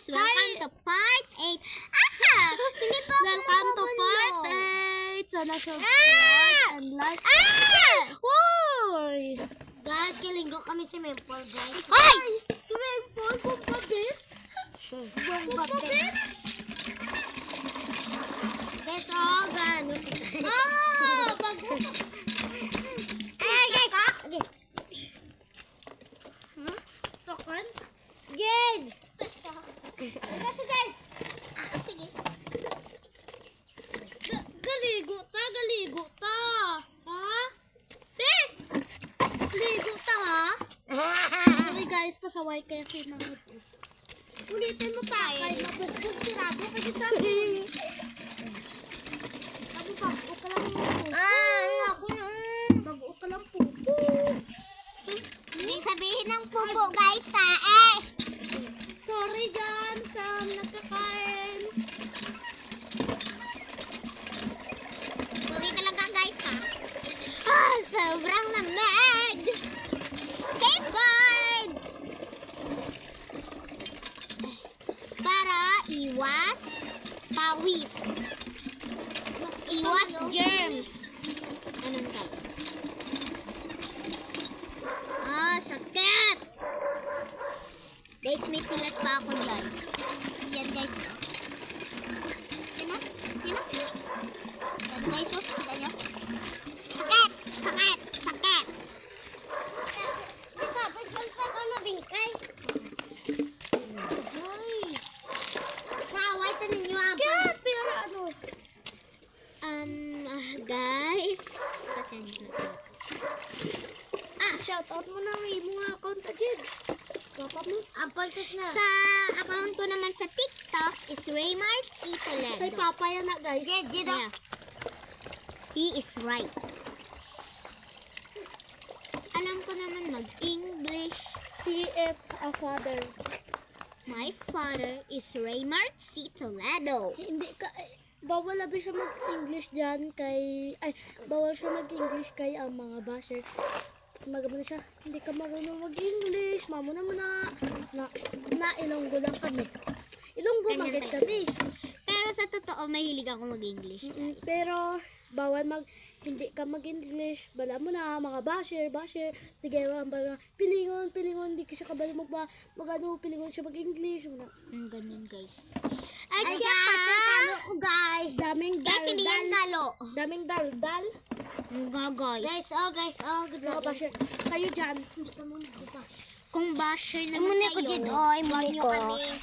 guys! Welcome to part 8. Aha! Hindi pa ako Welcome to part nabubulong. 8. Sana subscribe and like. Woy! Guys, kilinggo kami si Memple, guys. Ay! Swimming pool, Bomba Beach. Bomba Beach. Guys, oh, gano'n. Bago. Ayan, guys. Okay. Tokan? Jade! Kasi Jay. Sige. Galigo ta. Ha? Te! Ligo ta, ha? Sorry guys, pasaway kasi mga ito. Ulitin mo pa, kaya mabugbog si Rabo kasi sabi. Sabi pa, buo ka lang po. Ako na. Babuo ka lang po. Hindi sabihin ng pupo, guys, ha? Sorry dyan sa nagkakain. Sorry talaga, guys, ha? Sobrang lamig! Safeguard! Para iwas pawis. Iwas germs. Anong guys? Sakit! Guys, may tilas pa ako, guys. Yan, guys. Yan na. Yan, guys, oh. Kita nyo? Sakit! Sakit! Dapat palpa ka mabingkay. Ay! Saway ta ninyo, abang. Kaya, pero ano? Guys. Pasensya na. Shoutout mo na may mga account agad. Dapat mo. Apaltos na. Sa account ko naman sa TikTok is Raymart C. Kay Toledo. Papa yan na guys. Yeah. He is right. Alam ko naman mag-English. He is a father. My father is Raymart C. Toledo. Hindi ka, bawal labi siya mag-English dyan kay, bawal siya mag-English kay ang mga basher. Magano siya, hindi ka marunong mag-English, mamo na Ilonggo lang kami. Ilonggo Ganyan magit tayo. kami. Pero sa totoo, mahilig ako mag-English. Pero, bawal hindi ka mag-English, bala mo na, mga basher, sige, bala, pilingon, hindi ka siya kabali pilingon siya mag-English, Ganyan, guys. At saka, guys, daming guys, hindi yan galo. daming dal. Guys. Guys, mga basher, kayo dyan, hindi ka mo mag-bash. Kung basher naman kayo, huwag nyo kami